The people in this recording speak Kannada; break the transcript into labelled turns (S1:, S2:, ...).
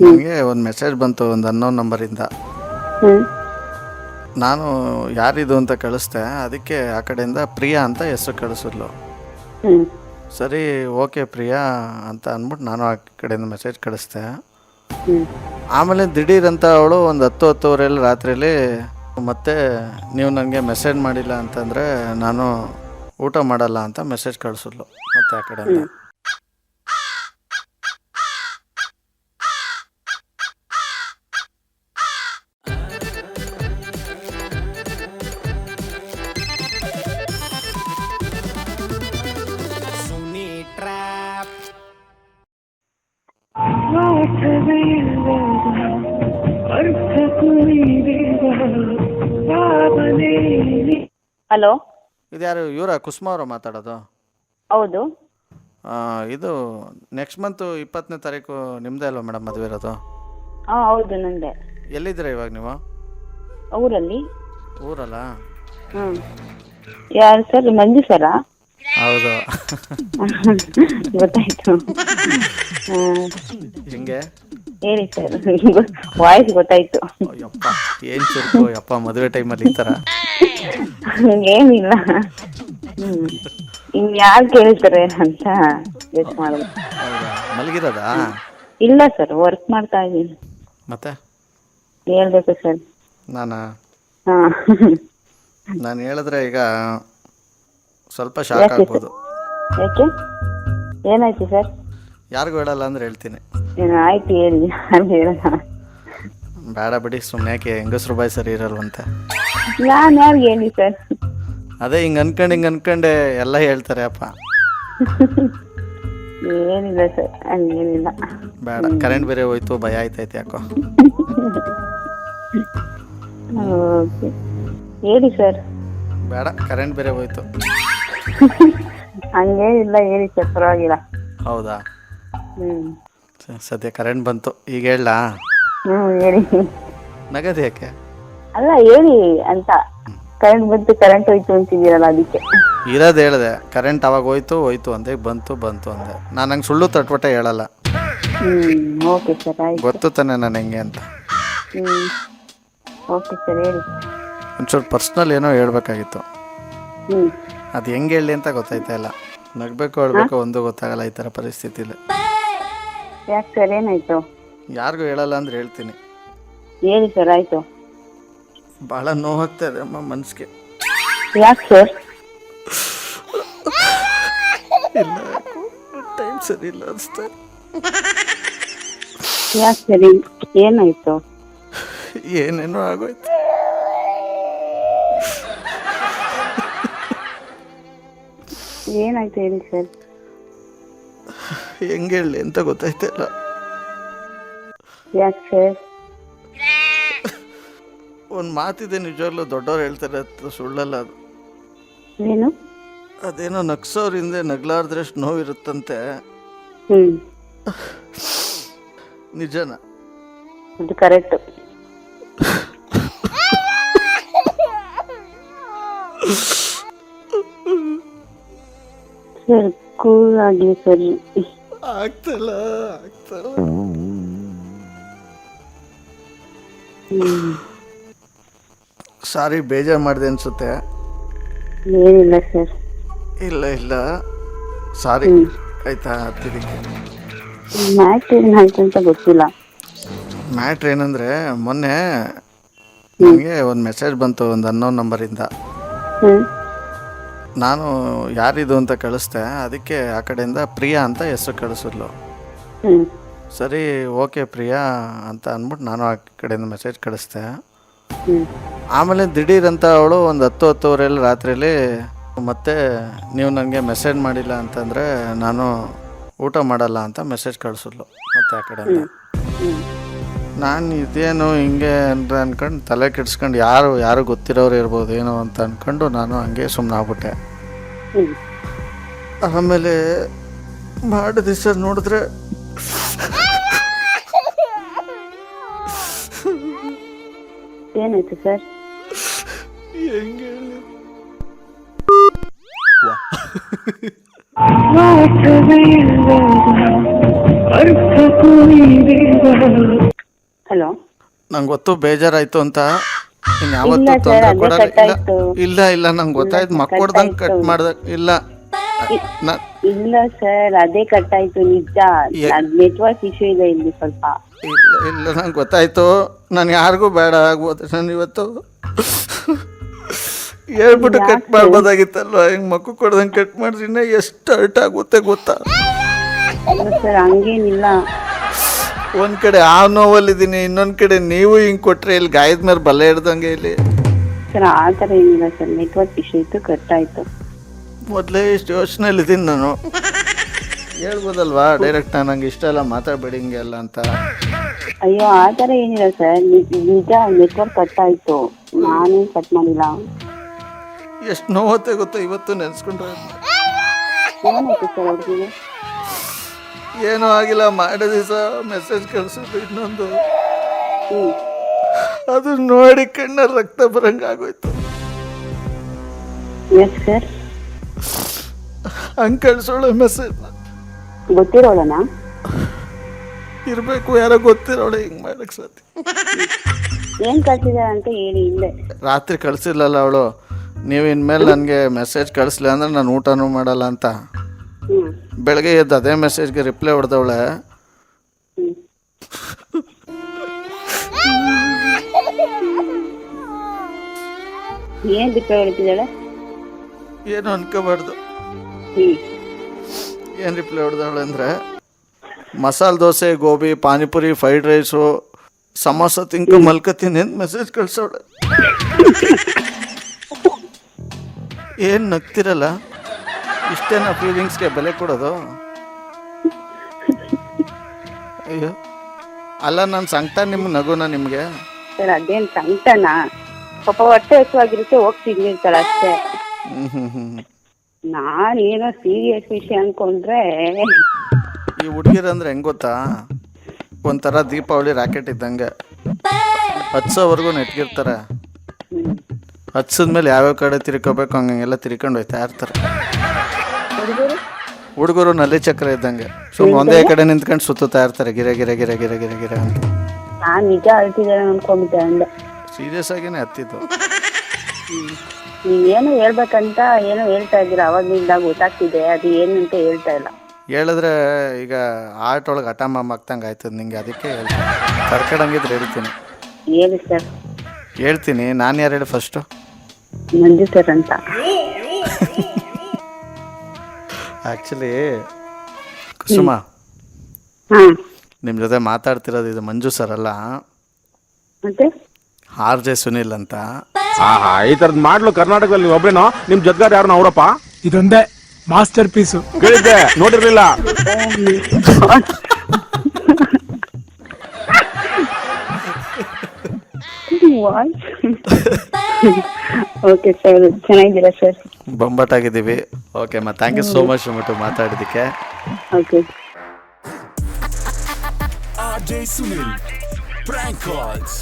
S1: ನನಗೆ ಒಂದು ಮೆಸೇಜ್ ಬಂತು ಒಂದು ಅನ್ನೋನ್ ನಂಬರಿಂದ.
S2: ಹ್ಮ್
S1: ನಾನು ಯಾರಿದು ಅಂತ ಕಳಿಸ್ದೆ, ಅದಕ್ಕೆ ಆ ಕಡೆಯಿಂದ ಪ್ರಿಯಾ ಅಂತ ಹೆಸರು ಕಳಿಸಿದ್ಲು.
S2: ಹ್ಮ್
S1: ಸರಿ ಓಕೆ ಪ್ರಿಯಾ ಅಂತ ಅಂದ್ಬಿಟ್ಟು ನಾನು ಆ ಕಡೆಯಿಂದ ಮೆಸೇಜ್ ಕಳಿಸ್ದೆ.
S2: ಹ್ಮ್
S1: ಆಮೇಲೆ ದಿಢೀರಂತ ಅವಳು ಒಂದು 10-10:30 ರಾತ್ರಿಯಲ್ಲಿ ಮತ್ತೆ ನೀವು ನನಗೆ ಮೆಸೇಜ್ ಮಾಡಿಲ್ಲ ಅಂತಂದರೆ ನಾನು ಊಟ ಮಾಡಲ್ಲ ಅಂತ ಮೆಸೇಜ್ ಕಳಿಸಿದ್ಲು ಮತ್ತೆ ಆ ಕಡೆಯಿಂದ.
S2: ಹಲೋ,
S1: ಇದು ಯಾರು, ಇವರ ಕುಸುಮ ಅವರು ಮಾತಾಡೋದು?
S2: ಹೌದು.
S1: ಇದು ನೆಕ್ಸ್ಟ್ ಮಂತು 20ನೇ ತಾರೀಕು ನಿಮ್ಮದೇ ಅಲ್ವಾ ಮೇಡಮ್ ಮದುವೆ ಇರೋದು?
S2: ಹೌದು ನಂದೆ.
S1: ಎಲ್ಲಿದ್ದೀರಾ ಇವಾಗ ನೀವು?
S2: ಊರಲ್ಲಿ.
S1: ಊರಲ್ಲ?
S2: ಯಾರು ಸರ್? ಮಂಜು ಸರಾ?
S1: ಹೌದು.
S2: ಗೊತ್ತಾಯ್ತು.
S1: ಹಿಂಗೆ
S2: ಹೇಳಿ ಸರ್, ವಾಯ್ಸ್ ಗೊತ್ತಾಯ್ತು.
S1: ಯಪ್ಪ ಏನು ಚುರುಕು ಯಪ್ಪ ಮದುವೆ ಟೈಮಲ್ಲಿ ಈ ಥರ.
S2: ಏನಿಲ್ಲ, ಇನ್ ಯಾರು ಕೇಳ್ತಾರೆ ಅಂತ ಗೆಸ್ ಮಾಡೋದು.
S1: ಹೌದಾ, ಮಲಗಿರೋದಾ?
S2: ಇಲ್ಲ ಸರ್, ವರ್ಕ್ ಮಾಡ್ತಾ ಇದ್ದೀನಿ.
S1: ಮತ್ತೆ
S2: ಹೇಳ್ಬೇಕು ಸರ್.
S1: ನಾನು ಹೇಳಿದ್ರೆ ಈಗ ಸ್ವಲ್ಪ ಶಾಕ್ ಆಗ್ಬೋದು.
S2: ಯಾಕೆ, ಏನಾಯ್ತು ಸರ್?
S1: ಯಾರಿಗೂ ಹೇಳಲ್ಲ ಅಂದ್ರೆ ಹೇಳ್ತೀನಿ.
S2: ಆಯ್ತು ಹೇಳಿ, ನಾನು ಹೇಳಲ್ಲ.
S1: ಬೇಡ ಬಿಡಿ, ಸುಮ್ಮನೆ ಯಾಕೆ, ಹೆಂಗಸ್ರು ಬಾಯಿ ಸರಿ ಇರಲ್ವಂತೆ.
S2: ನಾನು ಯಾರಿಗೆ ಹೇಳಿ ಸರ್?
S1: ಅದೇ ಹಿಂಗೆ ಅನ್ಕೊಂಡೆ ಎಲ್ಲ ಹೇಳ್ತಾರೆ ಅಪ್ಪ.
S2: ಏನಿಲ್ಲ ಸರ್, ಹಂಗೇನಿಲ್ಲ.
S1: ಬೇಡ, ಕರೆಂಟ್ ಬೇರೆ ಹೋಯ್ತು, ಭಯ ಆಯ್ತೈತೆ ಯಾಕೋ.
S2: ಓಕೆ, ಹೇಳಿ ಸರ್.
S1: ಬೇಡ, ಕರೆಂಟ್ ಬೇರೆ ಹೋಯ್ತು.
S2: ಹಂಗೇನಿಲ್ಲ, ಹೇಳಿ ಸರ್, ಪರವಾಗಿಲ್ಲ.
S1: ಹೌದಾ? ಸದ್ಯ ಕರೆಂಟ್ ಬಂತು, ಈಗ ಹೇಳಲಾ?
S2: ಹೇಳಿ.
S1: ನಗದು ಯಾಕೆ?
S2: ಅಲ್ಲ, ಹೇಳಿ ಅಂತ. ಕರೆಂಟ್ ಬಂತು, ಕರೆಂಟ್ ಹೋಯ್ತು ಅಂತಿದ್ದೀರಲ್ಲ, ಅದಕ್ಕೆ.
S1: ಇರೋದು ಹೇಳಿದೆ, ಕರೆಂಟ್ ಅವಾಗ ಹೋಯ್ತು ಅಂದೆ, ಬಂತು ಅಂದೆ. ನಾನು ಹಂಗೆ ಸುಳ್ಳು ತಟ್ವಟ ಹೇಳಲ್ಲ.
S2: ಓಕೆ ಸರ್, ಆಯ್ತು.
S1: ಗೊತ್ತು ತಾನೆ ನಾನು ಹೆಂಗೆ ಅಂತ.
S2: ಓಕೆ ಸರ್, ಹೇಳಿ.
S1: ಒಂಚೂರು ಪರ್ಸ್ನಲ್ ಏನೋ ಹೇಳ್ಬೇಕಾಗಿತ್ತು. ಅದು ಹೆಂಗೆ ಹೇಳಿ ಅಂತ ಗೊತ್ತಾಯ್ತಾ ಇಲ್ಲ. ನಗಬೇಕು ಹೇಳ್ಬೇಕು ಒಂದು ಗೊತ್ತಾಗಲ್ಲ ಈ ಥರ ಪರಿಸ್ಥಿತಿಲಿ.
S2: ಯಾಕೆ ಸರ್, ಏನಾಯ್ತು?
S1: ಯಾರಿಗೂ ಹೇಳಲ್ಲ ಅಂದ್ರೆ ಹೇಳ್ತೀನಿ.
S2: ಹೇಳಿ ಸರ್, ಆಯ್ತು.
S1: ಭಾಳ ನೋವಾಗ್ತಾ ಇದೆ ಅಮ್ಮ ಮನಸ್ಸಿಗೆ.
S2: ಯಾಕೆ ಸರ್?
S1: ಇಲ್ಲ, ಟೈಮ್ ಸರಿ ಇಲ್ಲ ಅನಿಸ್ತಾ.
S2: ಯಾಕೆ ಸರಿ, ಏನಾಯ್ತು?
S1: ಏನೇನೋ ಆಗೋಯ್ತು.
S2: ಏನಾಯ್ತು ಹೇಳಿ ಸರ್.
S1: ಹೆಂಗೆ ಹೇಳಿ ಅಂತ ಗೊತ್ತಾಯ್ತಾ ಇಲ್ಲ.
S2: ಯಾಕೆ ಸರ್?
S1: ಒಂದು ಮಾತಿದೆ, ನಿಜವಾಗ್ಲೂ ದೊಡ್ಡವ್ರು ಹೇಳ್ತಾರೆ, ಸುಳ್ಳಲ್ಲ ಅದು.
S2: ಏನು?
S1: ಅದೇನೋ ನಗ್ಸೋರ್ ಹಿಂದೆ ನಗ್ಲಾರ್ದ್ರಷ್ಟು ನೋವಿರುತ್ತಂತೆ. ನಿಜನ?
S2: ಅದು ಕರೆಕ್ಟ್. ಸರ್, ಕೂಲ್ ಆಗಿ ಸರ್.
S1: ಆಗ್ತಲ್ಲ. ಸಾರಿ, ಬೇಜಾರು ಮಾಡಿದೆ ಅನ್ಸುತ್ತೆ.
S2: ಏನಿಲ್ಲ ಸರ್.
S1: ಇಲ್ಲ ಸಾರಿ ಆಯ್ತಾ. ಅದಕ್ಕೆ
S2: ಮ್ಯಾಟ್ರ್ ಏನಾಯ್ತು ಅಂತ ಗೊತ್ತಿಲ್ಲ.
S1: ಮ್ಯಾಟ್ರ್ ಏನಂದರೆ, ಮೊನ್ನೆ ನನಗೆ ಒಂದು ಮೆಸೇಜ್ ಬಂತು ಒಂದು ಅನ್ನೋನ್ ನಂಬರಿಂದ. ನಾನು ಯಾರಿದು ಅಂತ ಕಳಿಸ್ದೆ, ಅದಕ್ಕೆ ಆ ಕಡೆಯಿಂದ ಪ್ರಿಯಾ ಅಂತ ಹೆಸರು ಕಳಿಸಿದ್ಲು. ಸರಿ ಓಕೆ ಪ್ರಿಯಾ ಅಂತ ಅಂದ್ಬಿಟ್ಟು ನಾನು ಆ ಕಡೆಯಿಂದ ಮೆಸೇಜ್ ಕಳಿಸ್ದೆ. ಆಮೇಲೆ ದಿಢೀರಂತ ಅವಳು ಒಂದು 10-10:30 ರಾತ್ರಿಯಲ್ಲಿ ಮತ್ತೆ ನೀವು ನನಗೆ ಮೆಸೇಜ್ ಮಾಡಿಲ್ಲ ಅಂತಂದರೆ ನಾನು ಊಟ ಮಾಡಲ್ಲ ಅಂತ ಮೆಸೇಜ್ ಕಳಿಸಿದ್ಲು ಮತ್ತೆ ಆ ಕಡೆಯಿಂದ. ನಾನು ಇದೇನು ಹಿಂಗೆ ಅಂತ ಅಂದ್ಕೊಂಡು ತಲೆ ಕೆಡ್ಸ್ಕೊಂಡು ಯಾರು ಗೊತ್ತಿರೋರು ಇರ್ಬೋದು ಏನೋ ಅಂತ ಅಂದ್ಕೊಂಡು ನಾನು ಹಂಗೆ ಸುಮ್ಮನೆ ಆಗ್ಬಿಟ್ಟೆ. ಆಮೇಲೆ ಮಾಡಿದ ದಿವಸ ನೋಡಿದ್ರೆ
S2: ಏನಾಯ್ತು ಸರ್?
S1: ಹೆಂಗೆ ಹೇಳಿ,
S2: ಹಲೋ.
S1: ನಂಗೆ ಗೊತ್ತು ಬೇಜಾರಾಯ್ತು ಅಂತ
S2: ಇಲ್ಲ
S1: ಇನ್ಯಾವತ್ತೂ
S2: ಸರ್,
S1: ತೊಂದರೆ
S2: ಅದೇ
S1: ಕೊಡಲ್ಲ.
S2: ಕಟ್ಟಾಯ್ತು.
S1: ಇಲ್ಲ ನಂಗೆ ಗೊತ್ತಾಯ್ತು, ಮಕ್ಕೊಡ್ದಂಗೆ ಕಟ್ ಮಾಡ್ದೆ. ಇಲ್ಲ ನಾ
S2: ಇಲ್ಲ ಸರ್, ಅದೇ ಕಟ್ಟಾಯ್ತು ನಿಜ. ನೆಟ್ವರ್ಕ್ ಇಶ್ಯೂ ಇದೆ ಇಲ್ಲಿ ಸ್ವಲ್ಪ.
S1: ಇಲ್ಲ ನಂಗೆ ಗೊತ್ತಾಯ್ತು. ನಾನು ಯಾರಿಗೂ ಬೇಡ ಆಗ್ಬೋದು. ನಾನು ಇವತ್ತು ಹೇಳ್ಬಿಟ್ಟು ಕಟ್ ಮಾಡ್ಬೋದಾಗಿತ್ತಲ್ವ. ಹಿಂಗೆ ಮಕ್ಕು ಕೊಡ್ದಂಗೆ ಕಟ್ ಮಾಡಿದ್ರೆ ಎಷ್ಟು ಹರ್ಟ್ ಆಗುತ್ತೆ ಗೊತ್ತಾ.
S2: ಇಲ್ಲ ಸರ್, ಹಂಗೇನಿಲ್ಲ.
S1: ಒಂದು ಕಡೆ ಆ ನೋವಲ್ಲಿದ್ದೀನಿ, ಇನ್ನೊಂದು ಕಡೆ ನೀವು ಹಿಂಗೆ ಕೊಟ್ಟರೆ ಇಲ್ಲಿ ಗಾಯದ ಮೇಲೆ ಬಲೆ ಹಿಡ್ದಂಗೆ ಇಲ್ಲಿ.
S2: ಸರ್ ಆ ಥರ ಏನಿಲ್ಲ ಸರ್, ನೆಟ್ವರ್ಕ್ ಇಶ್ಯೂ ಇತ್ತು, ಕಟ್ಟಾಯ್ತು.
S1: ಮೊದಲೇ ಇಷ್ಟು ಯೋಚನೆಯಲ್ಲಿದ್ದೀನಿ ನಾನು. ಹೇಳ್ಬೋದಲ್ವಾ ಡೈರೆಕ್ಟ್, ನಂಗೆ ಇಷ್ಟ ಎಲ್ಲ ಮಾತಾಡಬೇಡಿ ಹಿಂಗೆ ಎಲ್ಲ ಅಂತ.
S2: ಅಯ್ಯೋ ಆ ಥರ ಏನಿಲ್ಲ ಸರ್, ನಿಜ ನೆಟ್ವರ್ಕ್ ಕಟ್ಟಾಯ್ತು, ನಾನೇನು ಕಟ್ ಮಾಡಿಲ್ಲ.
S1: ಎಷ್ಟು ನೋವುತ್ತೆ ಗೊತ್ತಾ ಇವತ್ತು ನೆನೆಸ್ಕೊಂಡ್ರೆ.
S2: ಏನಾಯ್ತು ಸರ್ ಅವ್ರಿಗೆ?
S1: ಏನೂ ಆಗಿಲ್ಲ, ಮಾಡೋ ದಿವಸ ಮೆಸೇಜ್ ಕಳಿಸಿದ್ರು ಇನ್ನೊಂದು, ಅದು ನೋಡಿ ಕಣ್ಣಲ್ಲಿ ರಕ್ತ ಬರಂಗೆ ಆಗೋಯ್ತು.
S2: Yes sir.
S1: ಹಂಗೆ ಕಳಿಸೋಳ ಮೆಸೇಜ್
S2: ಗೊತ್ತಿರೋಳನಾ?
S1: ಇರಬೇಕು, ಯಾರೋ ಗೊತ್ತಿರೋಳೆ ಹಿಂಗೆ ಮಾಡಕ್ಕೆ ಸಾಧ್ಯ.
S2: ಏನು ಕಳ್ಸಿದಾರೆ ಅಂತ ಹೇಳಿ. ಇಲ್ಲೇ
S1: ರಾತ್ರಿ ಕಳಿಸಿಲ್ಲಲ್ಲ ಅವಳು, ನೀವು ಇನ್ಮೇಲೆ ನನಗೆ ಮೆಸೇಜ್ ಕಳಿಸ್ಲಿ ಅಂದ್ರೆ ನಾನು ಊಟನೂ ಮಾಡಲ್ಲ ಅಂತ. ಬೆಳಗ್ಗೆ ಎದ್ದು ಅದೇ ಮೆಸೇಜ್ಗೆ ರಿಪ್ಲೈ ಹೊಡೆದವಳೆ.
S2: ಏನು ರಿಪ್ಲೈ ಹೊಡಿತಿದ್ದಾಳೆ?
S1: ಏನು ಅನ್ಕೋಬಾರ್ದು. ಏನು ರಿಪ್ಲೈ ಹೊಡೆದವಳೆ ಅಂದರೆ, ಮಸಾಲೆ ದೋಸೆ, ಗೋಬಿ, ಪಾನಿಪುರಿ, ಫ್ರೈಡ್ ರೈಸು, ಸಮೋಸ ತಿಂಕ ಮಲ್ಕತೀನಿ ಅಂತ ಮೆಸೇಜ್ ಕಳ್ಸವಳೆ. ಏನು ನಗ್ತಿರಲ್ಲ, ಇಷ್ಟೇನ ಫೀಲಿಂಗ್ಸ್ಗೆ ಬೆಲೆ ಕೊಡೋದು? ಅಯ್ಯೋ ಅಲ್ಲ, ನಾನು ಸಂಕಟ ನಿಮ್ಮ ನಗುನ ನಿಮಗೆ?
S2: ಸರ್ ಅದೇನು ಸಂಕಟನ, ಪಾಪ ಹೊಟ್ಟೆ ಹಸುವಾಗಿರುತ್ತೆ, ಹೋಗಿ ತಿಂದಿರ್ತಾಳೆ ಅಷ್ಟೇ. ನಾನೇನೋ ಸೀರಿಯಸ್ ವಿಷಯ ಅನ್ಕೊಂಡ್ರೆ.
S1: ಈ ಹುಡುಗಿರಂದ್ರೆ ಹೆಂಗೆ ಗೊತ್ತಾ, ಒಂಥರ ದೀಪಾವಳಿ ರಾಕೆಟ್ ಇದ್ದಂಗೆ, ಹತ್ಸೋವರೆಗೂ ನೆಟ್ಗಿರ್ತಾರೆ. ಹತ್ಸಿದ್ಮೇಲೆ ಯಾವ್ಯಾವ ಕಡೆ ತಿರ್ಕೋಬೇಕು ಹಂಗೆಲ್ಲ ತಿರ್ಕೊಂಡು ಹೋಯ್ತಾ ಇರ್ತಾರೆ. ಹುಡುಗರು ನಲ್ಲಿ ಚಕ್ರ ಇದ್ದಂಗೆ ಸುಮ್ಮನೆ ಒಂದೇ ಕಡೆ ನಿಂತ್ಕೊಂಡು ಸುತ್ತಾ ಇರ್ತಾರೆ, ಗಿರೆ ಗಿರೆ ಗಿರೆ ಗಿರೆ ಗಿರೆ ಗಿರೆ ಅಂತ.
S2: ನಾನು ನಿಜ ಅಳ್ತಿದ್ದೇನೆ ಅನ್ಕೊಂಬಿಟ್ಟೆ ಅಂದೆ.
S1: ಸೀರಿಯಸ್ ಆಗಿನೇ ಹತ್ತಿದ್ದು.
S2: ನೀವೇನೋ ಹೇಳ್ಬೇಕಂತ ಏನೋ ಹೇಳ್ತಾ ಇದ್ದೀರಾ, ಅವಾಗಿಂದ ಗೊತ್ತಾಗ್ತಿದೆ, ಅದು ಏನು ಅಂತ ಹೇಳ್ತಾ ಇಲ್ಲ.
S1: ಹೇಳಿದ್ರೆ ಈಗ ಆರ್ಟ್ ಒಳಗೆ ಹಠ ಮಾಮಾಗ್ತಂಗೆ ಆಯ್ತದ ನಿಂಗೆ, ಅದಕ್ಕೆ ಹೇಳ್ತೀನಿ. ಕರ್ಕಡಂಗಿದ್ರೆ ಹೇಳ್ತೀನಿ.
S2: ಹೇಳಿ ಸರ್.
S1: ಹೇಳ್ತೀನಿ. ನಾನು ಯಾರು ಹೇಳಿ ಫಸ್ಟು?
S2: ಮಂಜು ಸರ್ ಅಂತ.
S1: ಆ್ಯಕ್ಚುಲಿ ಕುಸುಮ, ನಿಮ್ಮ ಜೊತೆ ಮಾತಾಡ್ತಿರೋದು ಇದು ಮಂಜು ಸರ್ ಅಲ್ಲ,
S2: ಮತ್ತೆ
S1: RJ ಸುನಿಲ್ ಅಂತ.
S3: ಈ ತರದ್ ಮಾಡ್ಲು ಕರ್ನಾಟಕದಲ್ಲಿ ನೀವು ಒಬ್ರೇನೋ? ನಿಮ್ ಜೊತೆಗಾರ ಯಾರು ಅವರಪ್ಪ?
S4: ಇದೊಂದೇ ಮಾಸ್ಟರ್ ಪೀಸು.
S3: ಕೇಳಿದ್ದೆ, ನೋಡಿರ್ಲಿಲ್ಲ.
S2: ಓಕೆ ಸರ್, ಚೆನ್ನಾಗಿದ್ದೀರಾ ಸರ್?
S1: ಬೊಂಬಾಟಾಗಿದ್ದೀವಿ. ಓಕೆ ಅಮ್ಮ, ಥ್ಯಾಂಕ್ ಯು ಸೋ ಮಚ್ ಅಂದ್ಬಿಟ್ಟು ಮಾತಾಡಿದ್ದಕ್ಕೆ.
S2: Okay.
S5: RJ Sunil, prank calls.